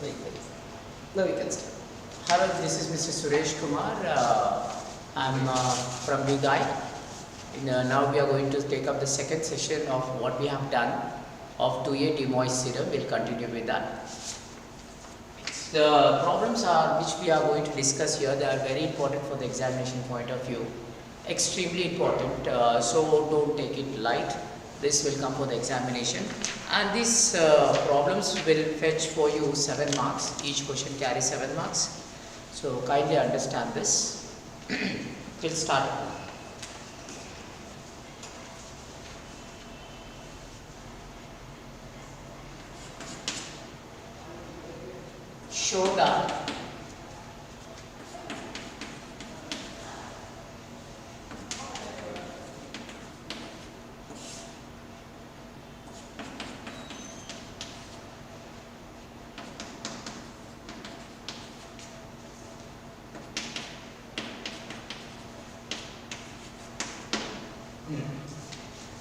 Very good. Now we can start. Hello, this is Mr. Suresh Kumar. I'm from BGI. Now we are going to take up the second session of what we have done of 2A de Moivre theorem. We'll continue with that. The problems are which we are going to discuss here. They are very important for the examination point of view. Extremely important. So don't take it light. This will come for the examination, and these problems will fetch for you 7 marks. Each question carries 7 marks. So kindly understand this. We'll start. Show that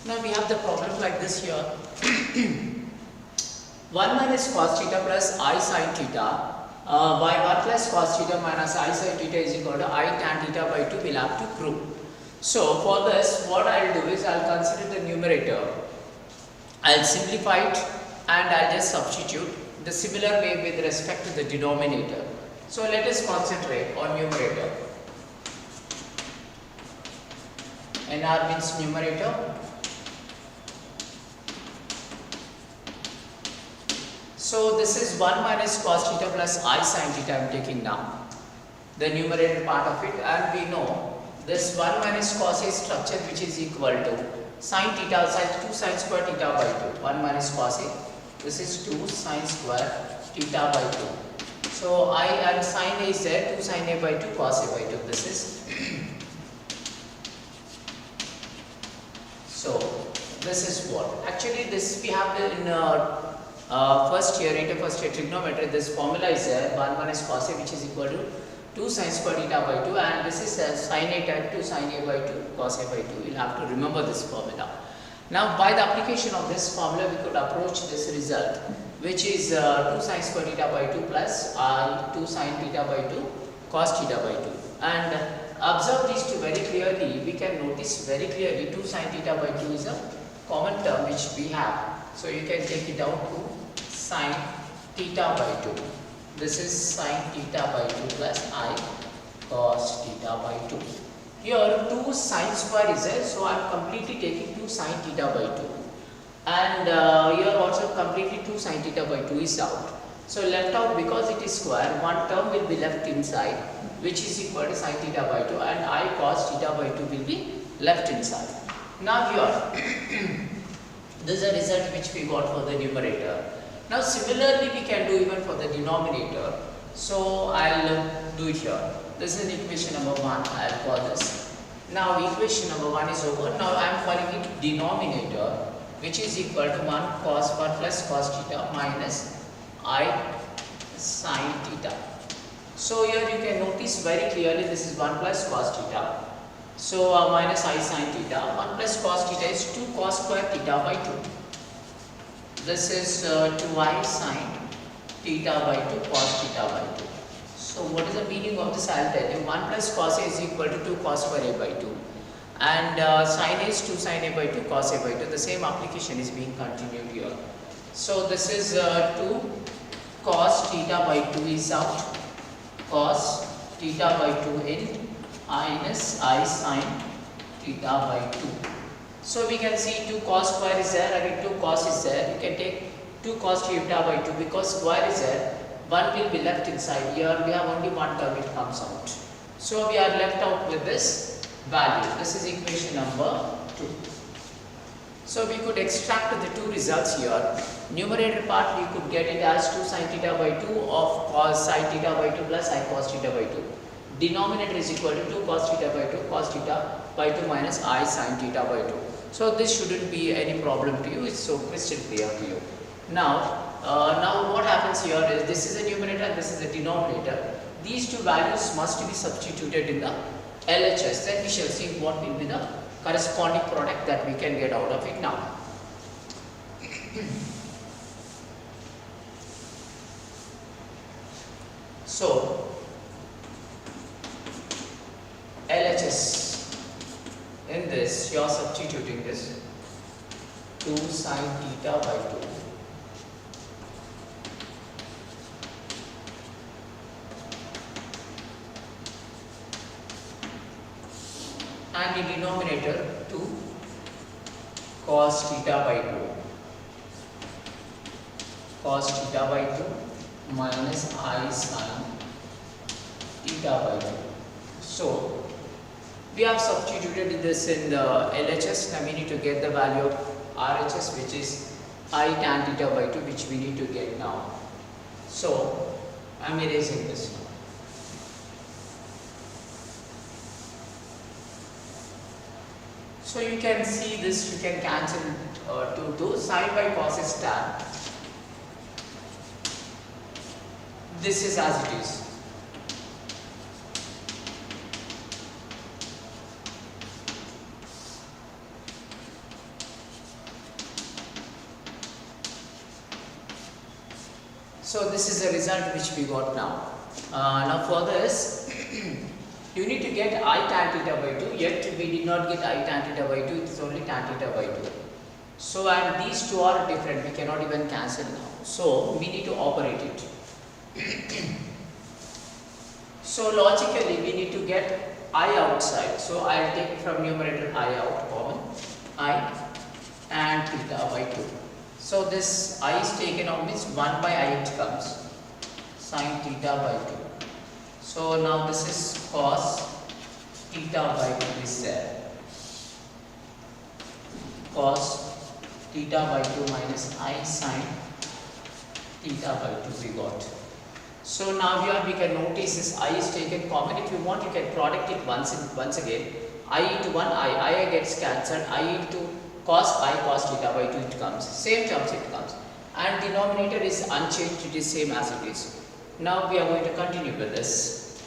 now we have the problem like this here. 1 minus cos theta plus I sin theta by 1 plus cos theta minus I sin theta is equal to I tan theta by 2 we'll have to prove. So for this what I will do is I will consider the numerator, I will simplify it and I will just substitute the similar way with respect to the denominator. So let us concentrate on numerator. NR means numerator. So this is 1 minus cos theta plus I sin theta I am taking now, the numerator part of it, and we know this 1 minus cos is structure which is equal to sin theta, 2 sin square theta by 2, 1 minus cos A, this is 2 sin square theta by 2. So I and sin A is there, 2 sin A by 2 cos A by 2, this is. So this is what, actually this we have in first year trigonometry, this formula is there, 1 minus cos A which is equal to 2 sin square theta by 2, and this is sin A times 2 sin A by 2 cos A by 2. You will have to remember this formula. Now by the application of this formula we could approach this result, which is 2 sin square theta by 2 plus I 2 sin theta by 2 cos theta by 2, and observe these two very clearly. We can notice very clearly 2 sin theta by 2 is a common term which we have. So you can take it down to sin theta by 2. This is sin theta by 2 plus I cos theta by 2. Here 2 sin square is there, so I am completely taking 2 sin theta by 2. And here also completely 2 sin theta by 2 is out. So left out, because it is square, one term will be left inside which is equal to sin theta by 2, and I cos theta by 2 will be left inside. Now here this is a result which we got for the numerator. Now similarly we can do even for the denominator. So I will do it here. This is equation number 1, I will call this. Now equation number 1 is over. Now I am calling it denominator, which is equal to 1 plus cos theta minus I sin theta. So here you can notice very clearly this is 1 plus cos theta. So minus I sin theta, 1 plus cos theta is 2 cos square theta by 2. This is 2I sin theta by 2 cos theta by 2. So what is the meaning of this? I will tell you. 1 plus cos A is equal to 2 cos square A by 2, and sin A is 2 sin A by 2 cos A by 2. The same application is being continued here. So this is 2 cos theta by 2 is out, cos theta by 2 in minus I sin theta by 2. So we can see 2 cos square is there, again 2 cos is there. You can take 2 cos theta by 2 because square is there, 1 will be left inside. Here we have only one term, it comes out. So we are left out with this value. This is equation number 2. So we could extract the two results here. Numerator part we could get it as 2 sin theta by 2 of cos sin theta by 2 plus I cos theta by 2. Denominator is equal to 2 cos theta by 2 cos theta by 2 minus I sin theta by 2. So this shouldn't be any problem to you, it's so crystal clear to you. Now what happens here is this is a numerator and this is a denominator. These two values must be substituted in the LHS. Then we shall see what will be the corresponding product that we can get out of it now. So LHS, in this you are substituting this 2 sin theta by 2 and the denominator 2 cos theta by 2 cos theta by 2 minus I sin theta by 2. So we have substituted this in the LHS. Now we need to get the value of RHS, which is I tan theta by 2, which we need to get now. So I am erasing this now. So you can see this, you can cancel 2 sin by cos is tan. This is as it is. So this is the result which we got now. Now for this, you need to get I tan theta by 2, yet we did not get I tan theta by 2, it is only tan theta by 2. So and these two are different, we cannot even cancel now. So we need to operate it. So logically we need to get I outside. So I will take from numerator I out, common, I tan theta by 2. So this I is taken out, means 1 by I it comes, sin theta by 2. So now this is cos theta by 2 is there. Cos theta by 2 minus I sin theta by 2 we got. So now here we can notice this I is taken common. If you want, you can product it once again. I into 1 I gets cancelled. I into cos theta by 2 it comes. Same terms it comes. And denominator is unchanged, it is same as it is. Now we are going to continue with this.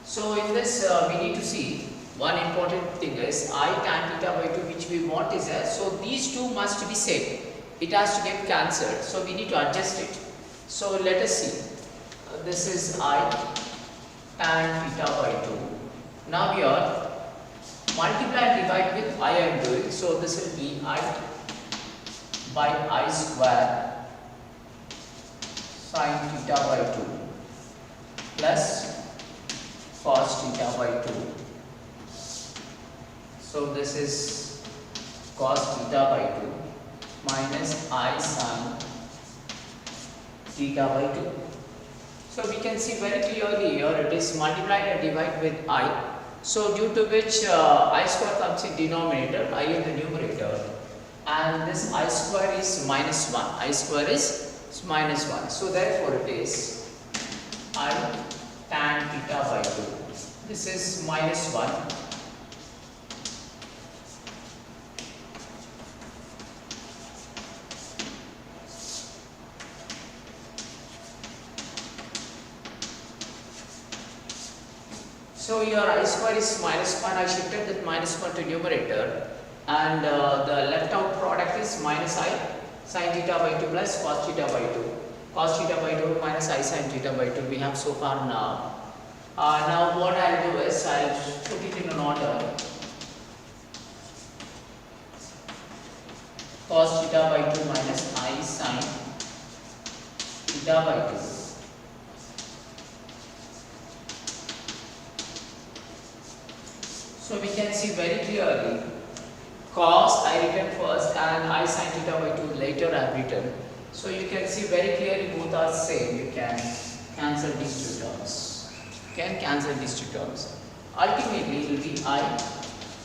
So in this we need to see one important thing is I tan theta by 2 which we want is there. So these two must be same. It has to get cancelled. So we need to adjust it. So let us see. This is I tan theta by 2. Now here multiply and divide with I am doing. So this will be I by I square sin theta by 2 plus cos theta by 2. So this is cos theta by 2 minus I sin theta by 2. So we can see very clearly here it is multiply and divide with I. So due to which I square comes in denominator, I in the numerator, and this I square is minus 1. I square is minus 1. So therefore it is I tan theta by 2. This is minus 1. So your I square is minus 1, I shifted that minus 1 to numerator, and the left out product is minus I sin theta by 2 plus cos theta by 2. Cos theta by 2 minus I sin theta by 2 we have so far now. Now what I will do is I will put it in an order. Cos theta by 2 minus I sin theta by 2. So we can see very clearly cos I written first and I sin theta by 2 later I have written. So you can see very clearly both are same. You can cancel these two terms. Ultimately it will be I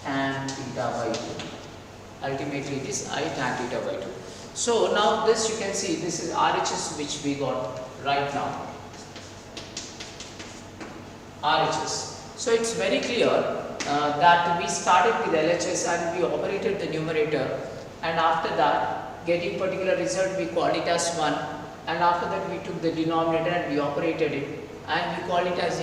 tan theta by 2. Ultimately it is I tan theta by 2. So now this you can see this is RHS which we got right now. RHS. So it's very clear that we started with LHS and we operated the numerator, and after that getting particular result we called it as 1, and after that we took the denominator and we operated it and we called it as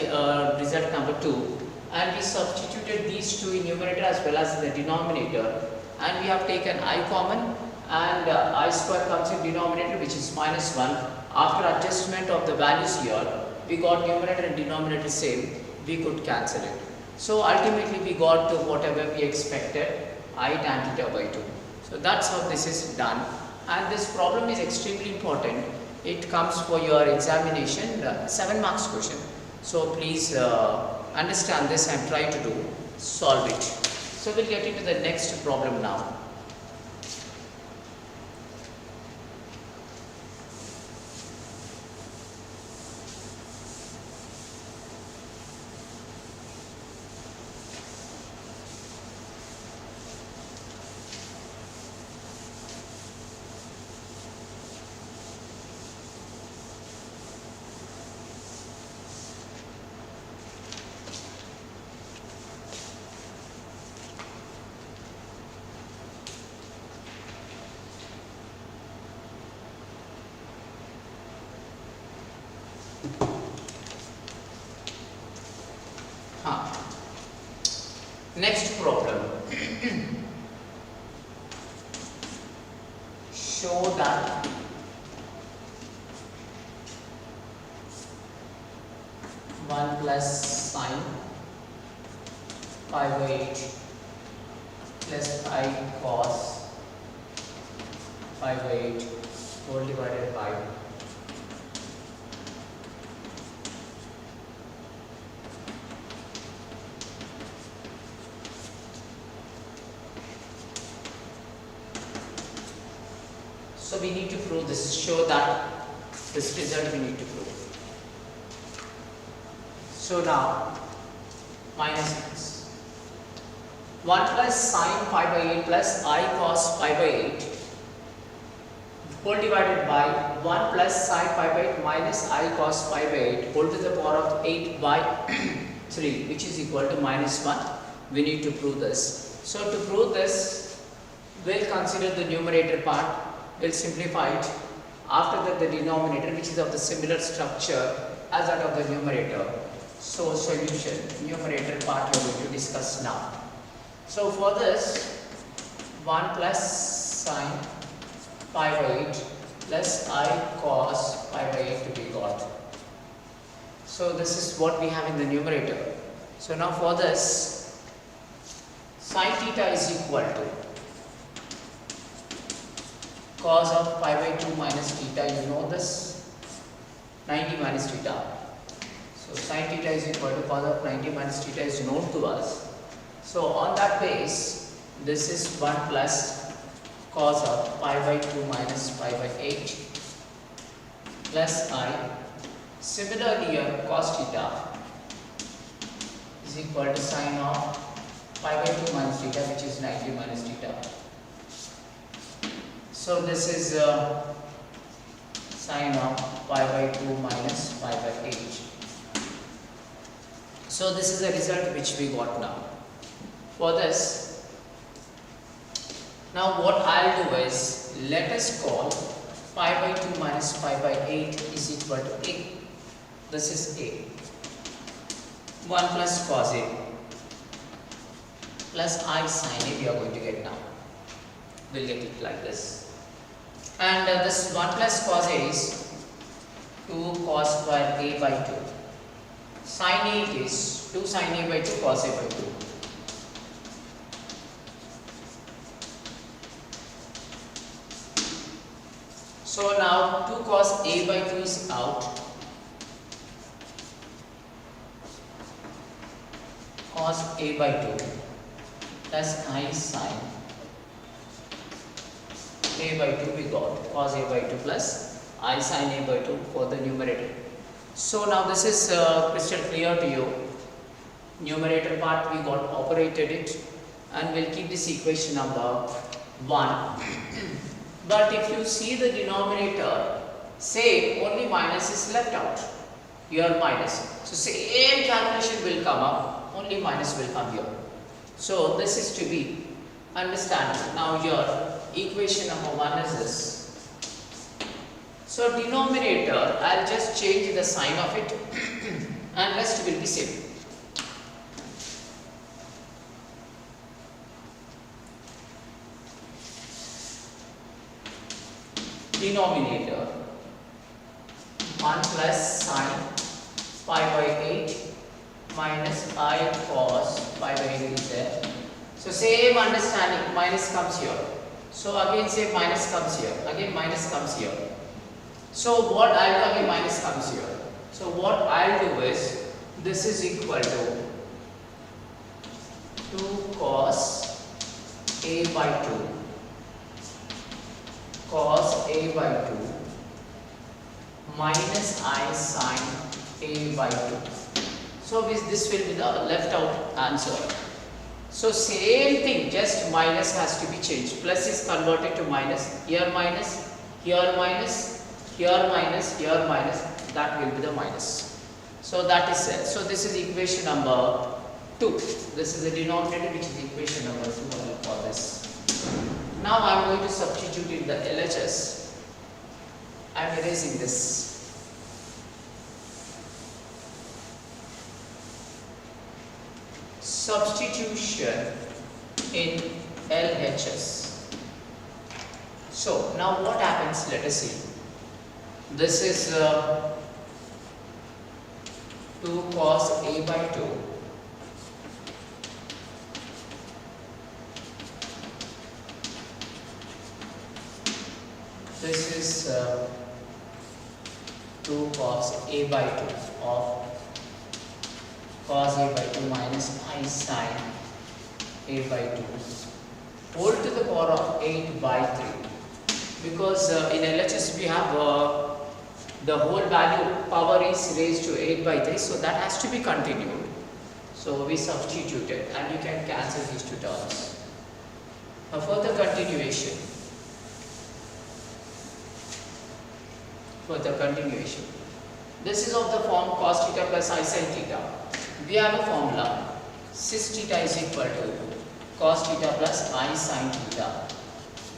result number 2, and we substituted these two in numerator as well as in the denominator, and we have taken I common and I square comes in denominator, which is minus 1. After adjustment of the values here, we got numerator and denominator same, we could cancel it. So ultimately we got to whatever we expected, I tan theta by 2. So that's how this is done, and this problem is extremely important. It comes for your examination, 7 marks question. So please understand this and try to solve it. So we'll get into the next problem now. Next problem. Show that one plus sine pi by 8 plus I cos pi by 8 whole divided by so we need to prove this, show that this result we need to prove. So now minus this 1 plus sine pi by 8 plus I cos pi by 8 whole divided by 1 plus sine pi by 8 minus I cos pi by 8 whole to the power of 8 by 3, which is equal to minus 1. We need to prove this. So to prove this, we'll consider the numerator part. We'll simplify it. After that, the denominator, which is of the similar structure as that of the numerator. So solution, numerator part we are going to discuss now. So for this, 1 plus sine pi by 8 plus I cos pi by 8 to be got. So this is what we have in the numerator. So now for this, sine theta is equal to cos of pi by 2 minus theta, you know this, 90 minus theta. So sin theta is equal to cos of 90 minus theta is known to us. So on that base, this is 1 plus cos of pi by 2 minus pi by 8 plus I. Similarly here, cos theta is equal to sin of pi by 2 minus theta, which is 90 minus theta. So this is sine of pi by 2 minus pi by 8. So this is the result which we got now. For this, now what I'll do is, let us call pi by 2 minus pi by 8 is equal to A. This is A. 1 plus cos A plus I sin A we are going to get now. We'll get it like this. And this 1 plus cos A is 2 cos square A by 2. Sin A is 2 sin A by 2 cos A by 2. So now 2 cos A by 2 is out. Cos A by 2 plus I sin A by 2 we got, cos A by 2 plus I sin A by 2 for the numerator. So now this is crystal clear to you. Numerator part we got operated it, and we'll keep this equation number 1. But if you see the denominator, say only minus is left out. Here minus. So same calculation will come up, only minus will come here. So this is to be understand. Now here equation number 1 is this. So denominator, I'll just change the sign of it and rest will be same. denominator 1 plus sine pi by 8 minus I cos pi by 8 is there. So same understanding, minus comes here. So again say minus comes here, again minus comes here. So what I'll do, again minus comes here. So what I'll do is, this is equal to 2 cos a by 2 cos a by 2 minus I sin a by 2. So this will be the left out answer. So same thing, just minus has to be changed. Plus is converted to minus. Here minus, here minus, here minus, here minus. That will be the minus. So that is it. So this is equation number 2. This is the denominator, which is equation number 2. I will call this. Now I am going to substitute in the LHS. I am erasing this. Substitution in LHS. So now what happens, let us see. This is 2 cos a by 2 this is 2 cos a by 2 of cos a by 2 minus I sin a by 2 whole to the power of 8 by 3, because in LHS we have the whole value power is raised to 8 by 3, so that has to be continued. So we substitute it and you can cancel these two terms. A further continuation. This is of the form cos theta plus I sin theta. We have a formula, cis theta is equal to cos theta plus I sin theta.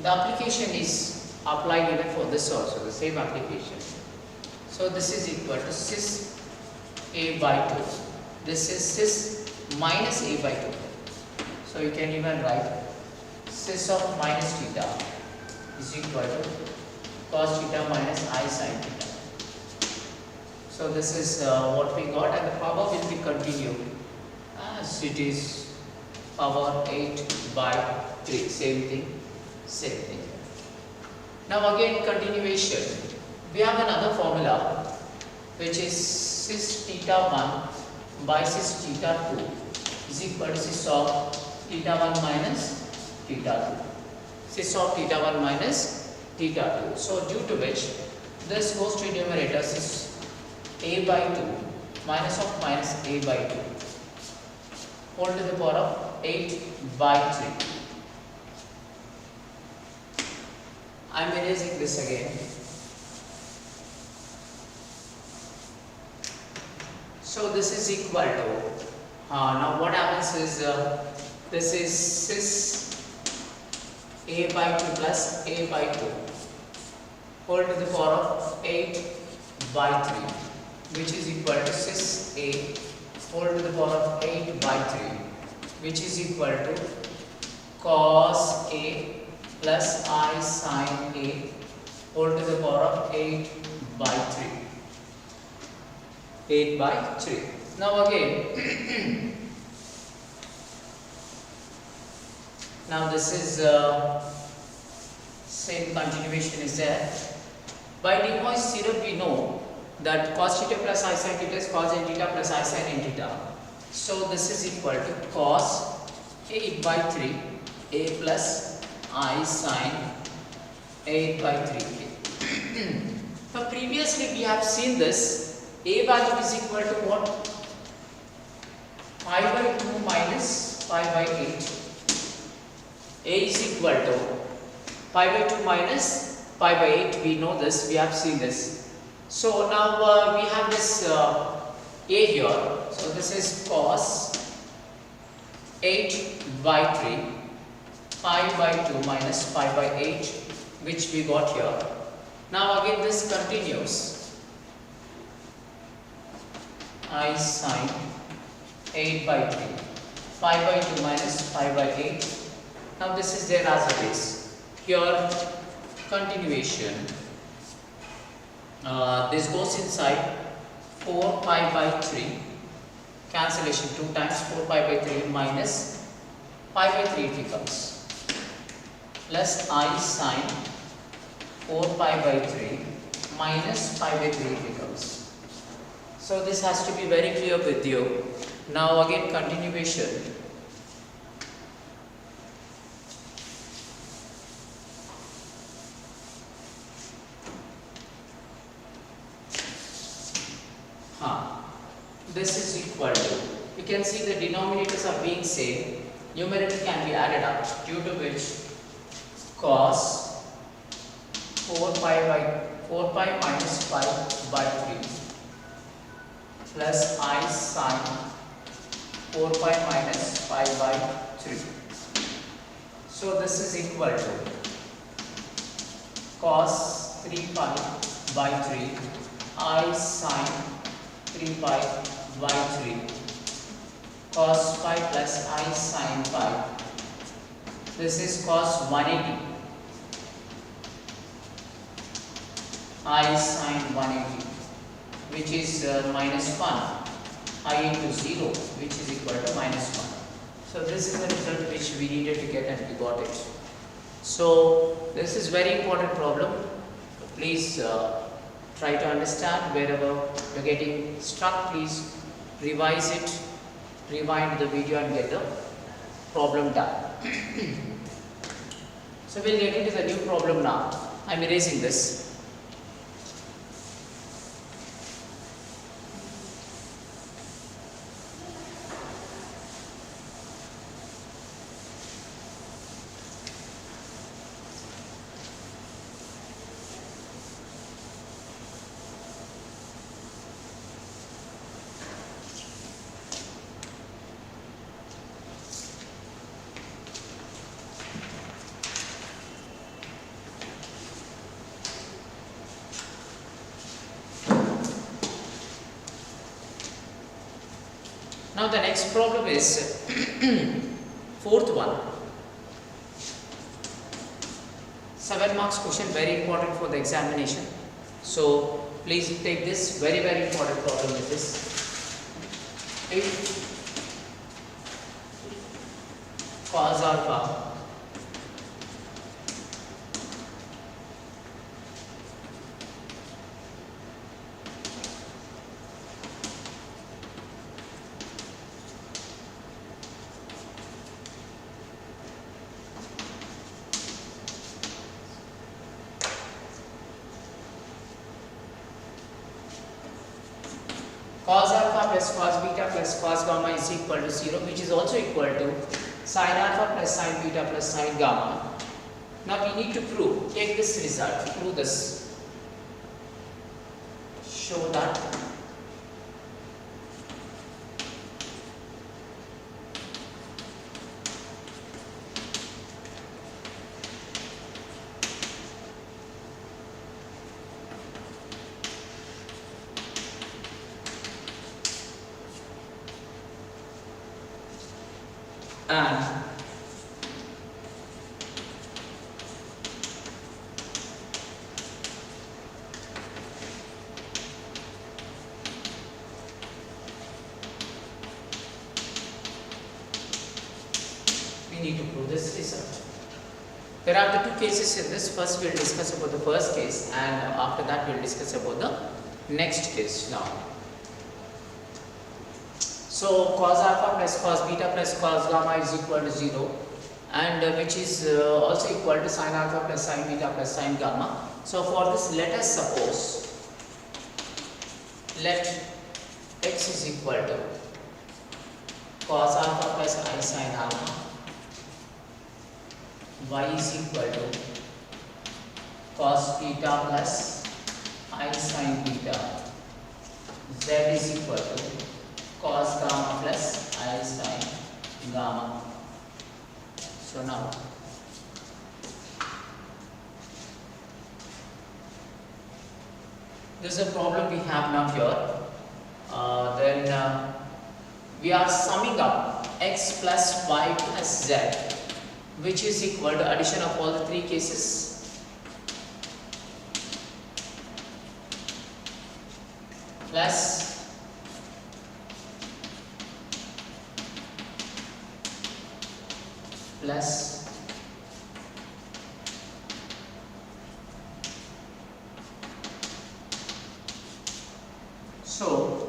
The application is applied even for this also, the same application. So this is equal to cis a by 2. This is cis minus a by 2. So you can even write cis of minus theta is equal to cos theta minus I sin theta. So this is what we got, and the power will be continued as it is power 8 by 3. Same thing. Now again continuation. We have another formula which is cis theta 1 by cis theta 2 is equal to cis of theta 1 minus theta 2. Cis of theta 1 minus theta 2. So due to which this goes to numerator cis a by 2 minus of minus a by 2 whole to the power of 8 by 3. I am erasing this again. So this is equal to, now what happens is, this is cis a by 2 plus a by 2 whole to the power of 8 by 3, which is equal to cis a whole to the power of 8 by 3, which is equal to cos a plus I sin a whole to the power of 8 by 3. 8 by 3. Now again, now this is same continuation is there. By de Moivre's theorem we know that cos theta plus I sin theta is cos n theta plus I sin n theta. So this is equal to cos 8 by 3 a plus I sin 8 by 3k. Now previously we have seen this. A value is equal to what? Pi by 2 minus pi by 8. A is equal to pi by 2 minus pi by 8. We know this, we have seen this. So now we have this A here. So this is cos 8 by 3 pi by 2 minus pi by 8, which we got here. Now again this continues. I sin 8 by 3 pi by 2 minus pi by 8. Now this is there as it is. Here continuation. This goes inside 4 pi by 3, cancellation 2 times 4 pi by 3 minus pi by 3 it becomes, plus I sine 4 pi by 3 minus pi by 3 it becomes. So this has to be very clear with you. Now again continuation. This is equal to, you can see the denominators are being same, numerator can be added up, due to which cos 4 pi minus pi by 3 plus I sine 4 pi minus pi by 3. So this is equal to cos 3 pi by 3 I sine 3 pi by 3 cos pi plus I sine pi. This is cos 180 I sine 180, which is minus 1, I into 0, which is equal to minus 1. So this is the result which we needed to get, and we got it. So this is very important problem. Please try to understand. Wherever you're getting stuck, please revise it, rewind the video and get the problem done. So we'll get into the new problem now. I'm erasing this. Now the next problem is fourth one. 7 marks question, very important for the examination. So please take this, very important problem with this. If cos alpha cos alpha plus cos beta plus cos gamma is equal to 0, which is also equal to sin alpha plus sin beta plus sin gamma. Now we need to prove, take this result, prove this, show that and we need to prove this result. There are the two cases in this. First we will discuss about the first case, and after that we will discuss about the next case now. So cos alpha plus cos beta plus cos gamma is equal to 0, and which is also equal to sin alpha plus sin beta plus sin gamma. So for this, let us suppose, let x is equal to cos alpha plus I sin alpha, y is equal to cos beta plus I sin beta, z is equal to cos gamma plus I sin gamma. So now this is a problem we have now here. Then we are summing up x plus y plus z, which is equal to addition of all the three cases. plus so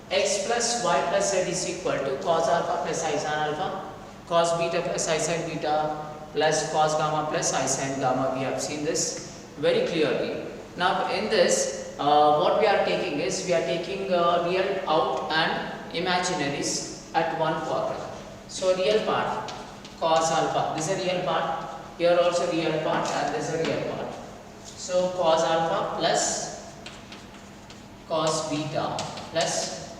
x plus y plus z is equal to cos alpha plus I sin alpha, cos beta plus I sin beta plus cos gamma plus I sin gamma. We have seen this very clearly. Now in this what we are taking is we are taking real out and imaginaries at one quadrant. So real part cos alpha, this is a real part, here also real part and this is a real part. So cos alpha plus cos beta plus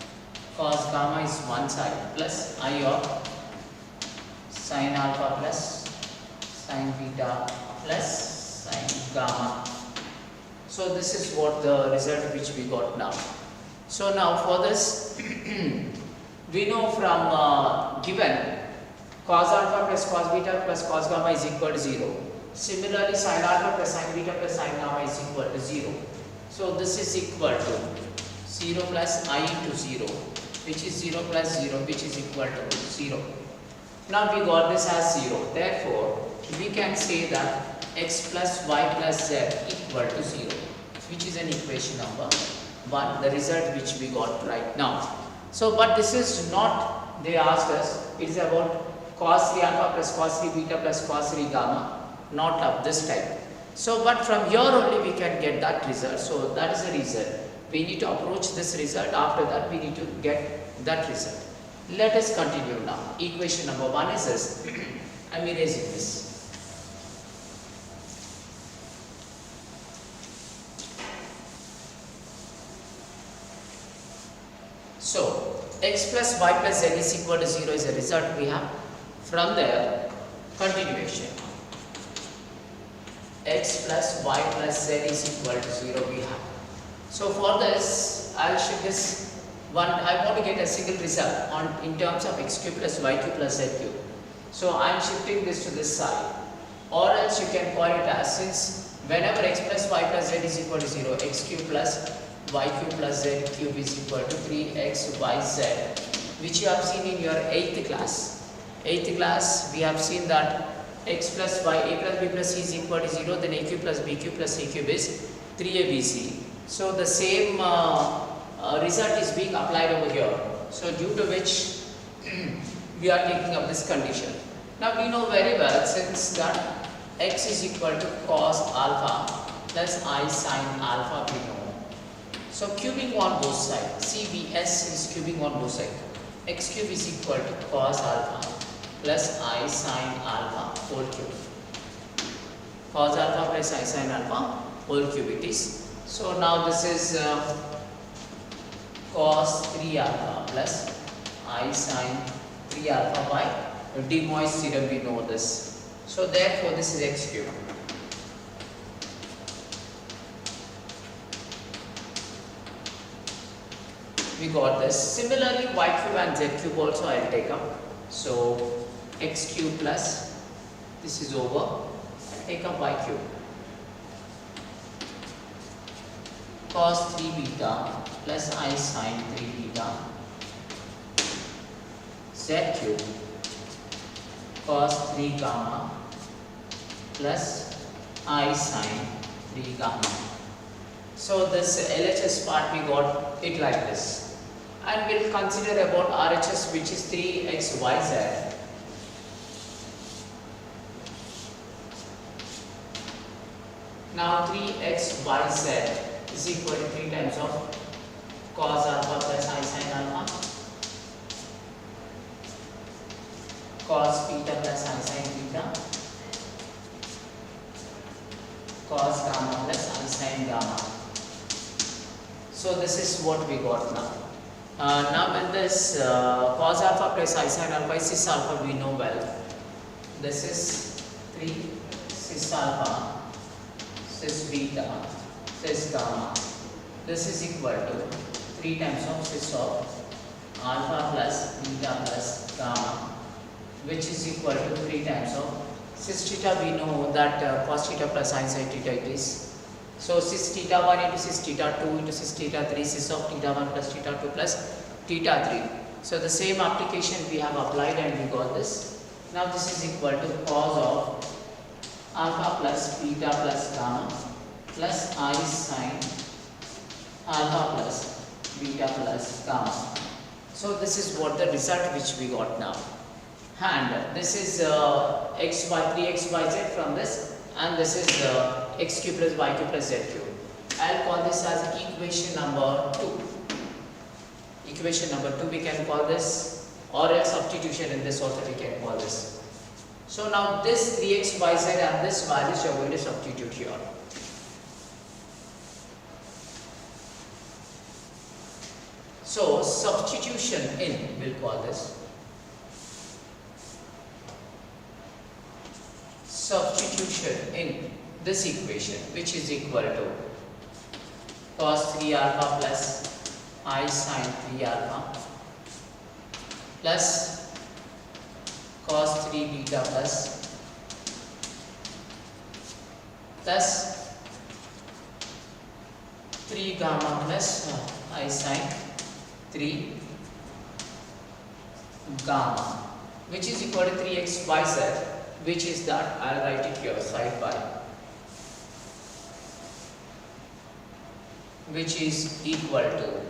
cos gamma is one side plus I of sin alpha plus sin beta plus sin gamma. So this is what the result which we got now. So now for this we know from given cos alpha plus cos beta plus cos gamma is equal to 0. Similarly sin alpha plus sin beta plus sin gamma is equal to 0. So this is equal to 0 plus I into 0, which is 0 plus 0, which is equal to 0. Now we got this as 0. Therefore we can say that x plus y plus z equal to 0, which is an equation number 1, the result which we got right now. So but this is not, they asked us, it is about cos 3 alpha plus cos 3 beta plus cos 3 gamma, not of this type. So but from here only we can get that result. So that is the reason we need to approach this result. After that we need to get that result. Let us continue now. Equation number 1 is this. I am erasing this. So x plus y plus z is equal to 0 is a result we have. From there, continuation. X plus y plus z is equal to 0 we have. So for this, I will shift this one. I want to get a single result on in terms of x cube plus y cube plus z cube. So I am shifting this to this side, or else you can call it as, since whenever x plus y plus z is equal to 0, x cube plus y cube plus z cube is equal to 3xyz, which you have seen in your 8th class. 8th class we have seen that x plus y, a plus b plus c is equal to 0, then a cube plus b cube plus c cube is 3abc. So the same result is being applied over here. So due to which we are taking up this condition. Now we know very well, since that x is equal to cos alpha plus I sin alpha we know. So cubing on both sides, CBS is cubing on both sides. X cube is equal to cos alpha plus I sin alpha whole cube. Cos alpha plus I sin alpha whole cube it is. So now this is cos 3 alpha plus I sin 3 alpha by De Moivre's theorem, we know this. So therefore this is x cube. We got this. Similarly y cube and z cube also I will take up. So x cube plus, this is over, I take up y cube. Cos 3 beta plus I sin 3 beta, z cube cos 3 gamma plus I sin 3 gamma. So this LHS part we got it like this, and we'll consider about RHS, which is 3xyz. Now 3xyz is equal to 3 times of cos alpha plus I sin alpha, cos beta plus I sin beta, cos gamma plus I sin gamma. So this is what we got now. Now when this cos alpha plus I sin alpha is cis alpha, we know well. This is 3 cis alpha, cis beta, cis gamma. This is equal to 3 times of cis of alpha plus beta plus gamma, which is equal to 3 times of cis theta. We know that cos theta plus sin theta it is. So cis theta 1 into cis theta 2 into cis theta 3, cis of theta 1 plus theta 2 plus theta 3. So the same application we have applied and we got this. Now this is equal to cos of alpha plus beta plus gamma plus I sin alpha plus beta plus gamma. So this is what the result which we got now. And this is x by 3x by z from this, and this is x cube plus y cube plus z cube. I'll call this as equation number 2. Equation number 2 we can call this, or a substitution in this also we can call this. So now this 3x by z and this values you are going to substitute here. So substitution in, we'll call this. Substitution in this equation, which is equal to cos 3 alpha plus I sin 3 alpha plus cos 3 beta plus 3 gamma plus I sin 3 gamma, which is equal to 3x y z, which is that I'll write it here side by, which is equal to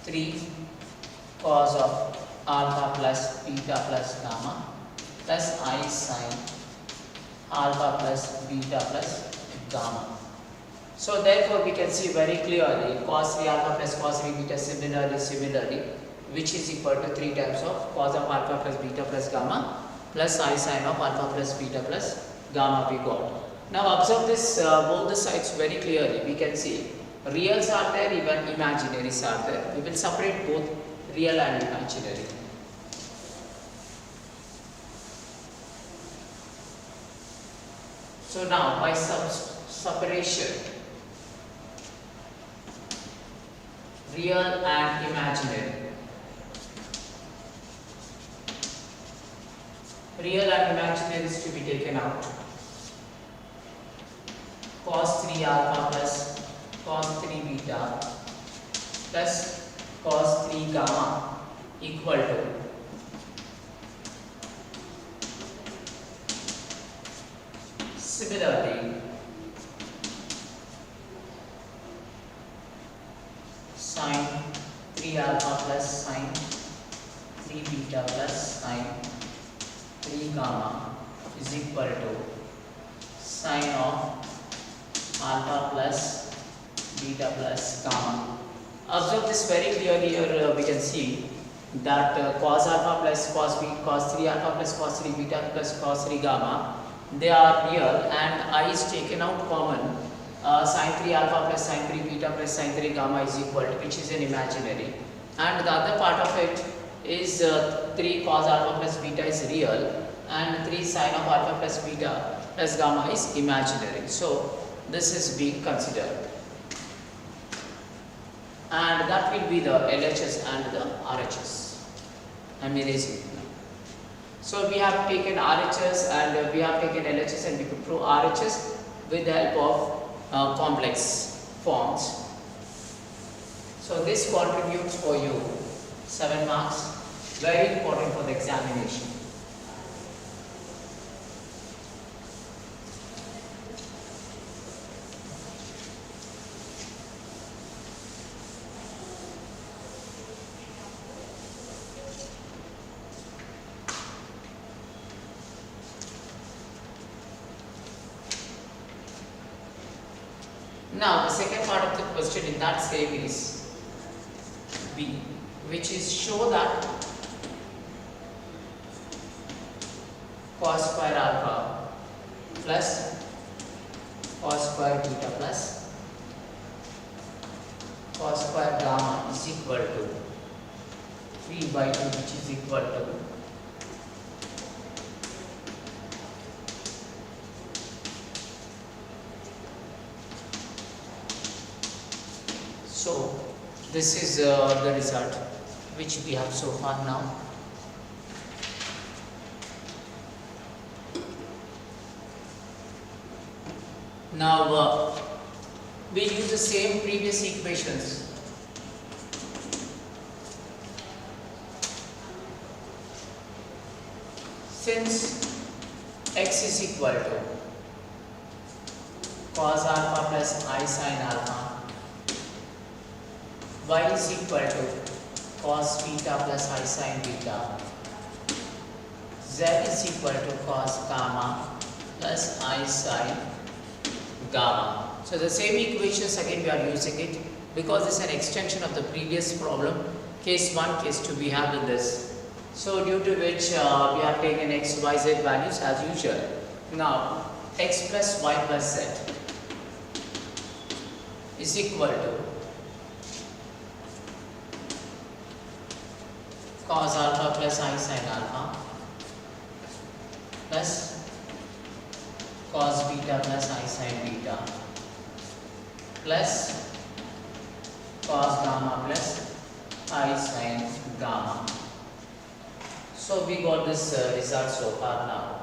3 cos of alpha plus beta plus gamma plus I sin alpha plus beta plus gamma. So therefore we can see very clearly cos 3 alpha plus cos 3 beta similarly, which is equal to 3 times of cos of alpha plus beta plus gamma plus I sin of alpha plus beta plus gamma we got. Now observe this both the sides very clearly. We can see reals are there, even imaginaries are there. We will separate both real and imaginary. So now by separation, real and imaginary. Real and imaginary is to be taken out. Cos 3 alpha plus cos 3 beta plus cos 3 gamma equal to similarly sin 3 alpha plus sin 3 beta plus sin 3 gamma is equal to sin of alpha plus beta plus gamma. Observe this very clearly here. We can see that cos alpha plus cos 3 alpha plus cos 3 beta plus cos 3 gamma, they are real and I is taken out common. Sin 3 alpha plus sin 3 beta plus sin 3 gamma is equal to, which is an imaginary, and the other part of it is 3 cos alpha plus beta is real and 3 sin of alpha plus beta plus gamma is imaginary. So this is being considered, and that will be the LHS and the RHS. I am erasing. So we have taken RHS and we have taken LHS, and we could prove RHS with the help of complex forms. So this contributes for you 7 marks, very important for the examination. Now the second part of the question in that same is B, which is show that cos square alpha plus cos square beta plus cos square gamma is equal to 3 by 2, which is equal to so this is the result which we have so far now. Now we use the same previous equations. Since x is equal to cos alpha plus I sin alpha, y is equal to cos beta plus I sin beta, z is equal to cos gamma plus I sin gamma. So the same equations again we are using it because it's an extension of the previous problem. Case 1, case 2 we have in this. So due to which we have taken x, y, z values as usual. Now x plus y plus z is equal to cos alpha plus I sin alpha plus cos beta plus I sin beta plus cos gamma plus I sin gamma. So we got this result so far now.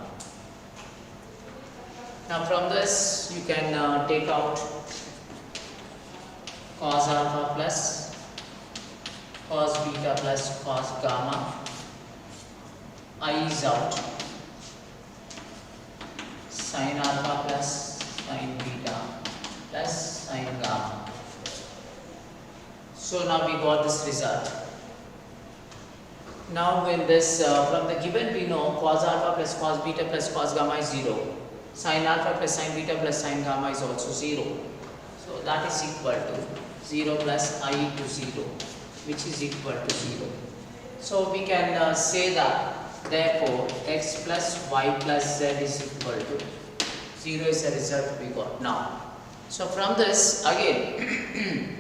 Now from this you can take out cos alpha plus cos beta plus cos gamma. I is out. Sin alpha plus sin beta plus sin gamma. So now we got this result. Now in this from the given we know cos alpha plus cos beta plus cos gamma is 0. Sin alpha plus sin beta plus sin gamma is also 0. So that is equal to 0 plus I into 0, which is equal to 0. So we can say that therefore x plus y plus z is equal to 0 is the result we got now. So from this again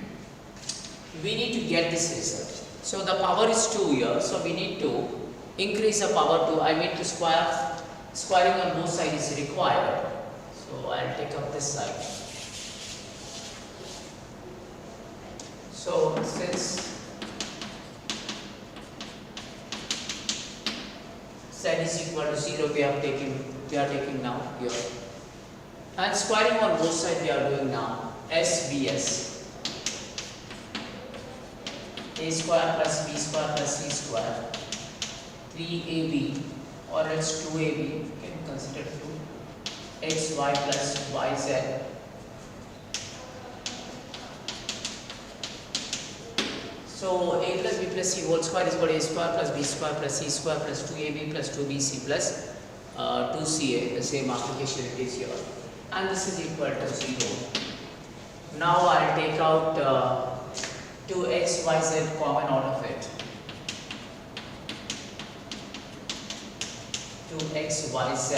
we need to get this result. So the power is 2 here, so we need to increase the power to, I mean to squaring on both sides is required. So I'll take up this side. So since z is equal to 0 we are taking now here. And squaring on both sides we are doing now. SVS. A square plus b square plus c square 3ab or else 2ab, you can consider 2 xy plus yz so a plus b plus c whole square is equal to a square plus b square plus c square plus 2ab plus 2bc plus 2ca, the same application it is here, and this is equal to 0. Now I'll take out 2x, y, z common out of it. 2x, y, z.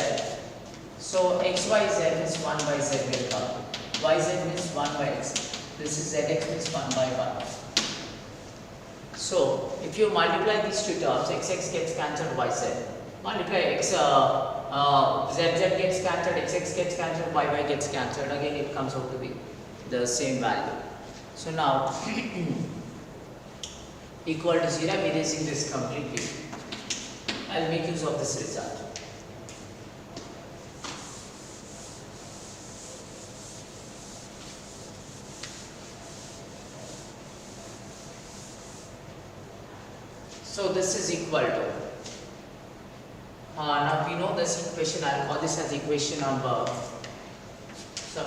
So x, y, z is 1 by z will come. Y, z means 1 by x. This is zx means 1 by 1. So if you multiply these two terms, xx gets cancelled, yz. Multiply x, zz gets cancelled, xx gets cancelled, yy gets cancelled. Again it comes out to be the same value. So now equal to 0, I am erasing this completely. I will make use of this result. So this is equal to, now we know this equation, I will call this as equation number 2.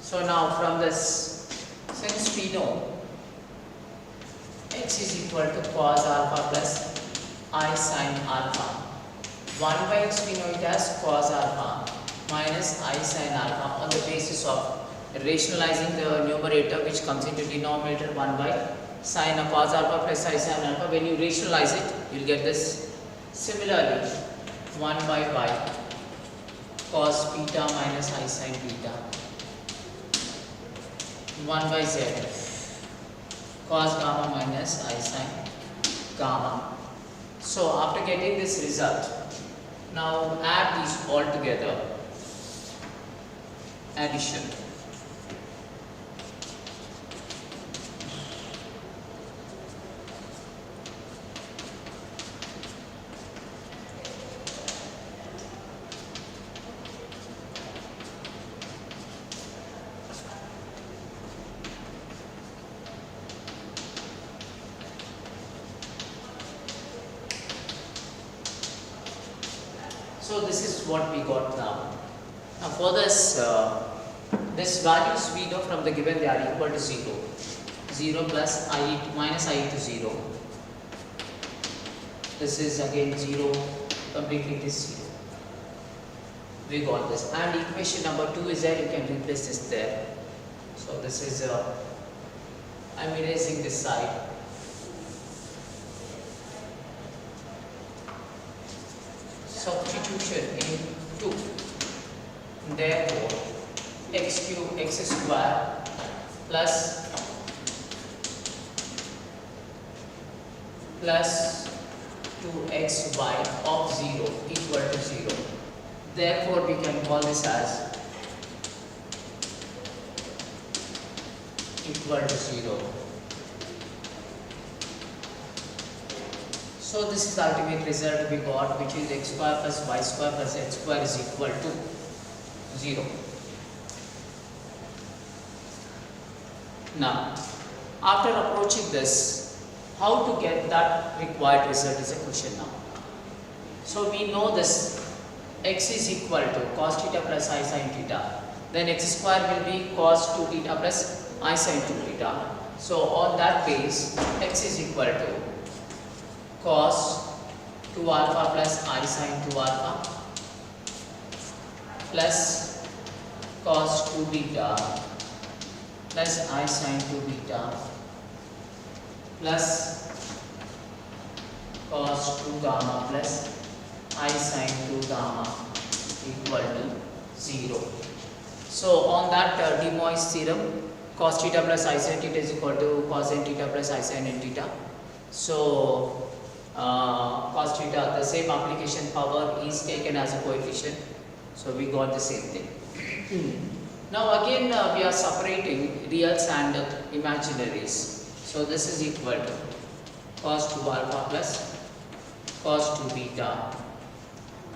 So now from this, since we know x is equal to cos alpha plus I sin alpha, 1 by x we know it as cos alpha minus I sin alpha on the basis of rationalizing the numerator which comes into denominator 1 by sin of cos alpha plus I sin alpha. When you rationalize it, you will get this. Similarly, 1 by y cos beta minus I sin beta, 1 by z cos gamma minus I sin gamma. So after getting this result, now add these all together. Addition. what we got now. Now for this, this values we know from the given they are equal to 0. 0 plus I minus I to 0. This is again 0, completely it is 0. We got this, and equation number 2 is there, you can replace this there. So this is I'm erasing this side. Substitution in 2. Therefore x cube x square plus 2xy of 0 equal to 0. Therefore we can call this as equal to 0. So this is the ultimate result we got, which is x square plus y square plus z square is equal to 0. Now, after approaching this, how to get that required result is a question now. So we know this x is equal to cos theta plus I sin theta. Then x square will be cos 2 theta plus I sin 2 theta. So on that base, x is equal to cos 2 alpha plus I sin 2 alpha plus cos 2 beta plus I sin 2 beta plus cos 2 gamma plus I sin 2 gamma equal to 0. So on that De Moivre's theorem, cos theta plus I sin theta is equal to cos n theta plus I sin n theta. So cos theta, the same application power is taken as a coefficient. So we got the same thing. Now again we are separating reals and imaginaries. So this is equal to cos 2 alpha plus cos 2 beta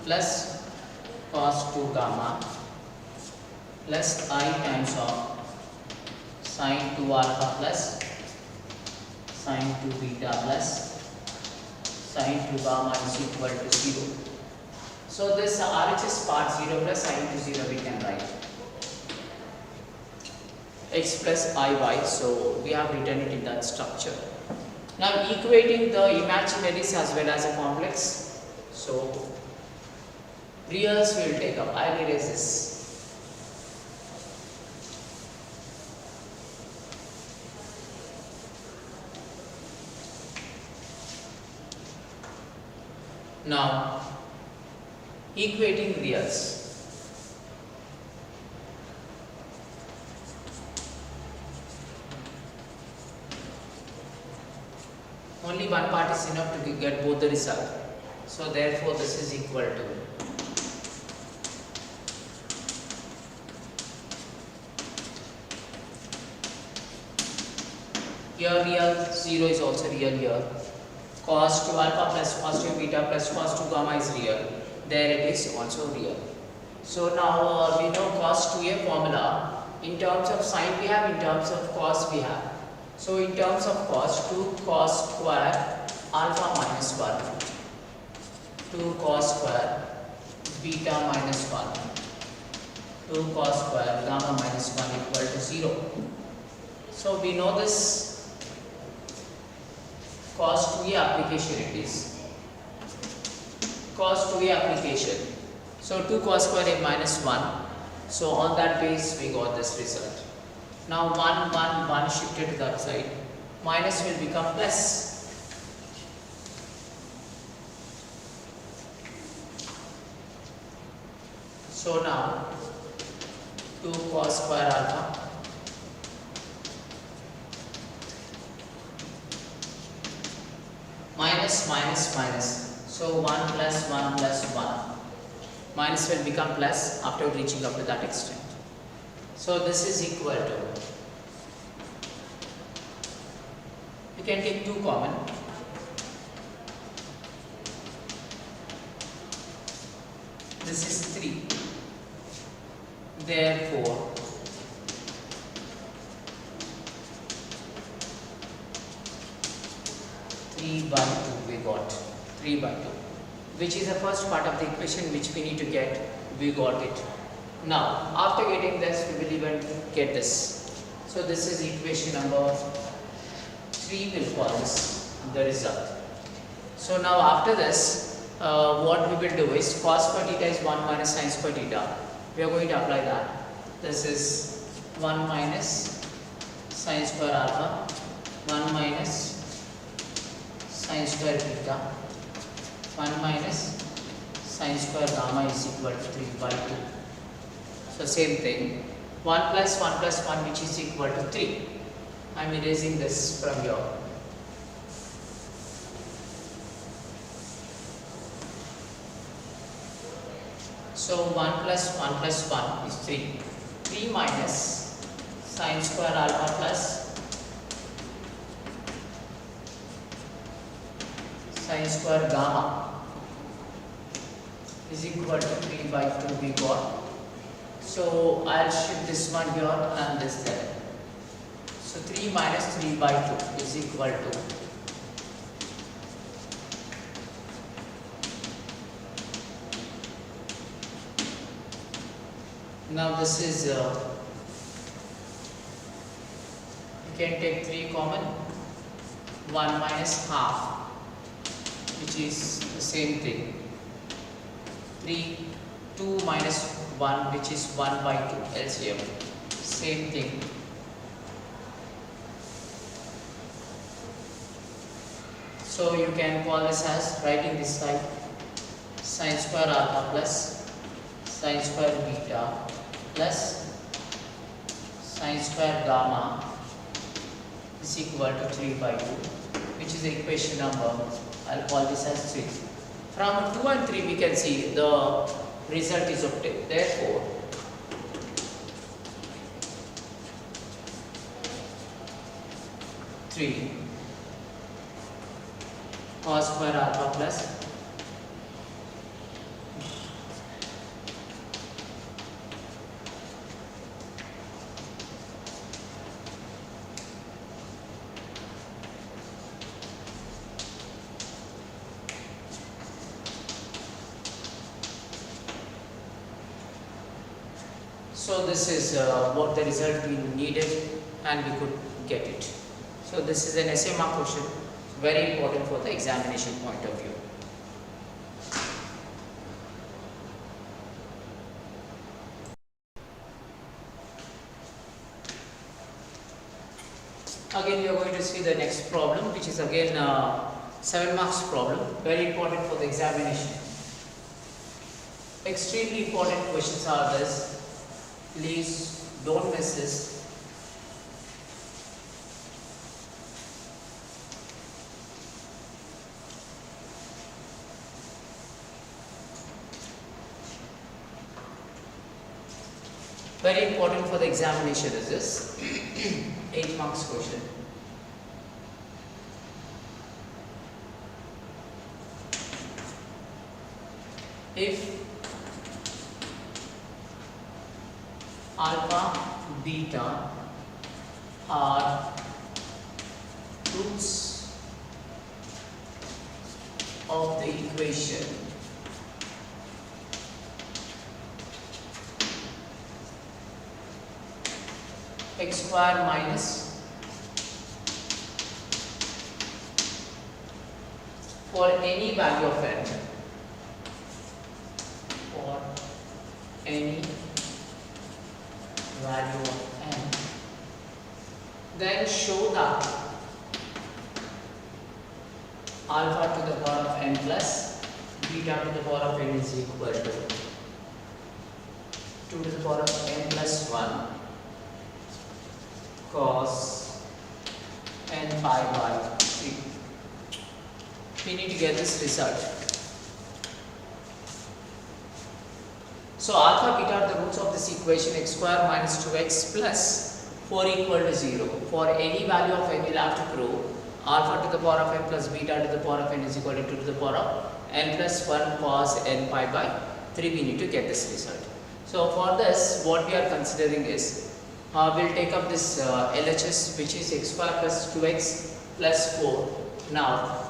plus cos 2 gamma plus I times of sin 2 alpha plus sin 2 beta plus sin 2 gamma is equal to 0. So this RHS part 0 plus sin to 0 we can write x plus iy. So we have written it in that structure. Now equating the imaginaries as well as a complex. So reals we will take up. I will erase this. Now equating reals. Only one part is enough to get both the result. So therefore this is equal to here real 0 is also real here. Cos 2 alpha plus cos 2 beta plus cos 2 gamma is real. There it is also real. So now we know cos 2a formula. In terms of sine we have, in terms of cos we have. So in terms of cos, 2 cos square alpha minus 1, 2 cos square beta minus 1, 2 cos square gamma minus 1 equal to 0. So we know this cos 2a application it is. Cos 2a application. So 2 cos square a minus 1. So on that base we got this result. Now 1 shifted to that side. Minus will become plus. So now 2 cos square alpha minus minus minus. So 1 plus 1 plus 1. Minus will become plus after reaching up to that extent. So this is equal to, you can take 2 common. This is 3. Therefore, by 2 we got 3 by 2. which is the first part of the equation which we need to get. We got it. Now after getting this, we will even get this. So this is equation number 3, will call this the result. So now after this, what we will do is cos square theta is 1 minus sin square theta. We are going to apply that. This is 1 minus sin square alpha, 1 minus sin square theta, 1 minus sin square gamma is equal to 3 by 2. So same thing, 1 plus 1 plus 1, which is equal to 3. I am erasing this from here. So 1 plus 1 is 3. 3 minus sin square alpha plus sin square gamma is equal to 3 by 2 we got. So I'll shift this one here and this there. So 3 minus 3 by 2 is equal to now this is you can take 3 common, 1 minus half, which is the same thing, 2 minus 1, which is 1 by 2 LCM, same thing. So you can call this as, writing this side, sin square alpha plus sin square beta plus sin square gamma is equal to 3 by 2, which is the equation number, I'll call this as 3. From 2 and 3 we can see the result is obtained. Therefore, cos square alpha plus so this is what the result we needed and we could get it. So this is an essay mark question, very important for the examination point of view. Again we are going to see the next problem, which is again 7 marks problem, very important for the examination. Extremely important questions are this. Please don't miss this. Very important for the examination is this 8 marks question. If alpha, beta are roots of the equation x square minus for any value of n, for any value of n, then show that alpha to the power of n plus beta to the power of n is equal to 2 to the power of n plus 1 cos n pi by 3. We need to get this result. So alpha, beta are the roots of this equation x square minus 2x plus 4 equal to 0. For any value of n, we will have to prove alpha to the power of n plus beta to the power of n is equal to 2 to the power of n plus 1 cos n pi by 3. We need to get this result. So for this, what we are considering is, we'll take up this LHS, which is x square plus 2x plus 4. Now,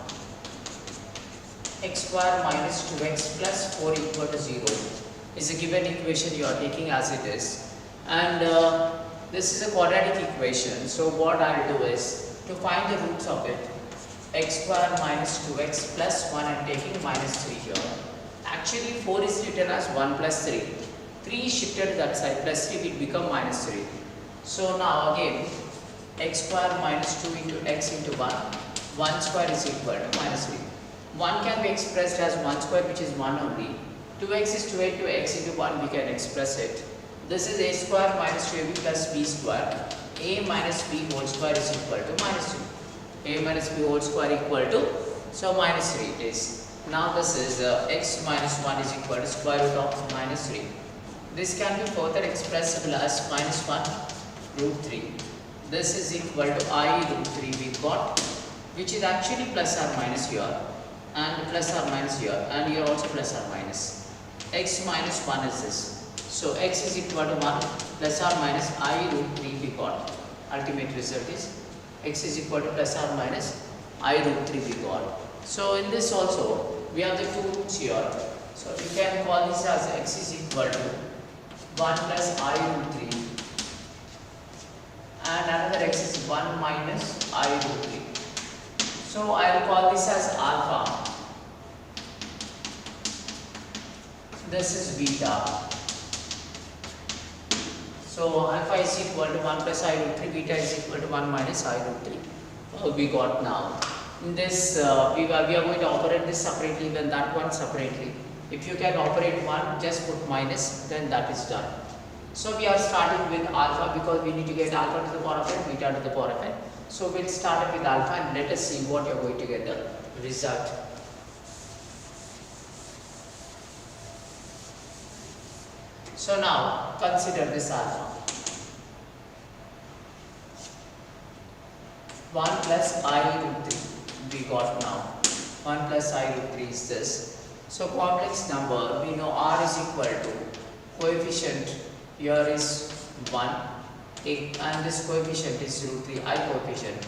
x square minus 2x plus 4 equal to 0 is a given equation you are taking as it is, and this is a quadratic equation. So what I'll do is to find the roots of it, x square minus 2x plus 1 I'm taking minus 3 here. Actually 4 is written as 1 plus 3. 3 is shifted to that side, plus 3 will become minus 3. So now again x square minus 2 into x into 1, 1 square is equal to minus 3. 1 can be expressed as 1 square, which is 1 only. 2x is 2 into x into 1, we can express it. This is a square minus 2ab plus b square. A minus b whole square is equal to minus 3. A minus b whole square equal to, so minus 3 it is. Now this is x minus 1 is equal to square root of minus 3. This can be further expressible as minus 1 root 3. This is equal to I root 3 we got, which is actually plus or minus here, and plus or minus here, and here also plus or minus. X minus 1 is this. So x is equal to 1 plus or minus I root 3 we got. Ultimate result is x is equal to plus or minus I root 3 we got. So in this also we have the two roots here. So you can call this as x is equal to 1 plus I root 3 and another x is 1 minus I root 3. So I will call this as alpha. This is beta. So alpha is equal to 1 plus I root 3, beta is equal to 1 minus I root 3. We got now. In this we are going to operate this separately, then that one separately. If you can operate one, just put minus, then that is done. So we are starting with alpha because we need to get alpha to the power of n, beta to the power of n. So we'll start with alpha and let us see what you are going to get the result. So now consider this alpha. 1 plus I root 3 we got now. 1 plus I root 3 is this. So complex number, we know R is equal to coefficient here is 1 and this coefficient is root 3, I coefficient.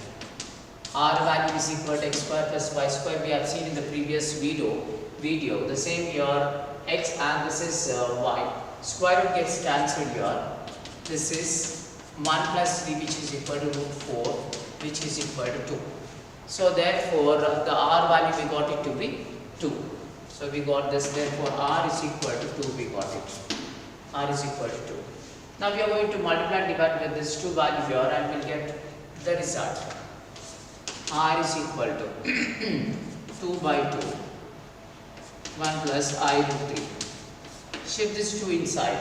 R value is equal to x square plus y square. We have seen in the previous video. The same here, x and this is y. Square root gets cancelled here. This is 1 plus 3 which is equal to root 4 which is equal to 2. So therefore the R value we got it to be 2. So we got this, therefore R is equal to 2 we got it. R is equal to 2. Now we are going to multiply and divide with this 2 value here and we'll get the result. R is equal to 2 by 2, 1 plus I root 3. Shift this 2 inside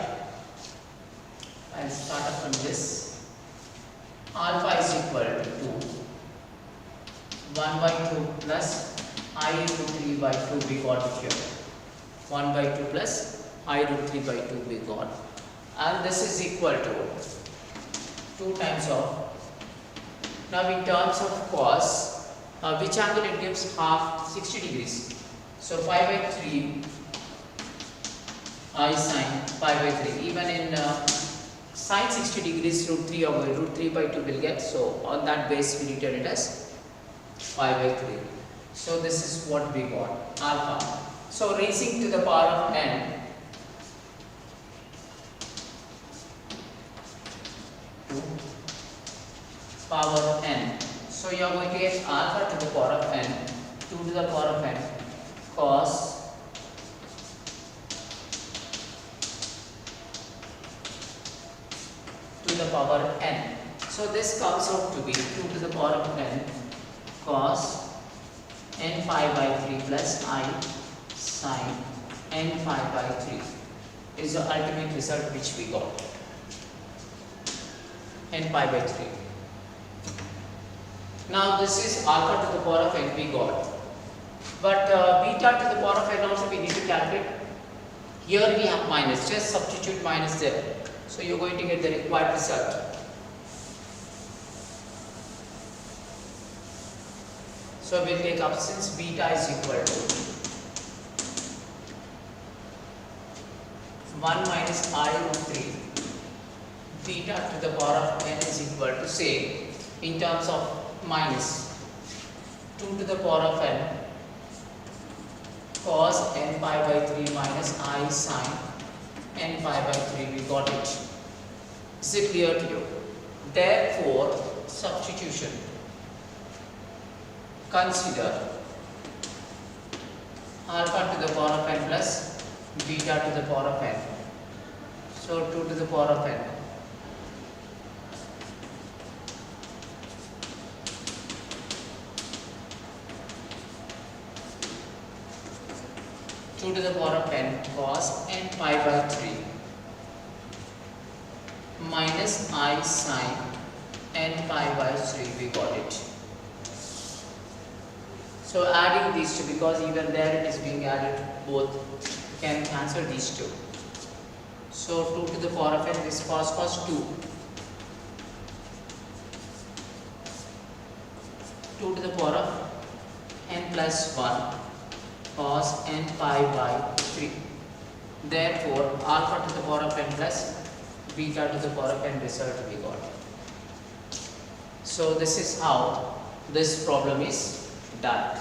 and start up from this. Alpha is equal to 2, 1 by 2 plus I root 3 by 2 we got it here. 1 by 2 plus I root 3 by 2 we got. And this is equal to 2 times of. Now in terms of cos, which angle it gives? Half, 60 degrees. So 5 by 3 I sine 5 by 3. Even in sine 60 degrees root 3 over root 3 by 2 will get. So on that base we written it as 5 by 3. So this is what we got, alpha. So raising to the power of n, power of n. So you are going to get alpha to the power of n, 2 to the power of n cos to the power n. So this comes out to be 2 to the power of n cos n pi by 3 plus I sine n pi by 3 is the ultimate result which we got. N pi by 3. Now this is alpha to the power of n we got. But beta to the power of n also we need to calculate. Here we have minus, just substitute minus there. So you are going to get the required result. So we will take up, since beta is equal to 1 minus I root 3, beta to the power of n is equal to, say, in terms of minus 2 to the power of n cos n pi by 3 minus I sin n pi by 3. We got it. Is it clear to you? Therefore, substitution. Consider alpha to the power of n plus beta to the power of n. So 2 to the power of n. To the power of n cos n pi by 3 minus I sin n pi by 3. We got it. So adding these two, because even there it is being added both, can cancel these two. So 2 to the power of n, this cos 2. 2 to the power of n plus 1 cos n pi by 3. Therefore, alpha to the power of n plus beta to the power of n result we got. So this is how this problem is done.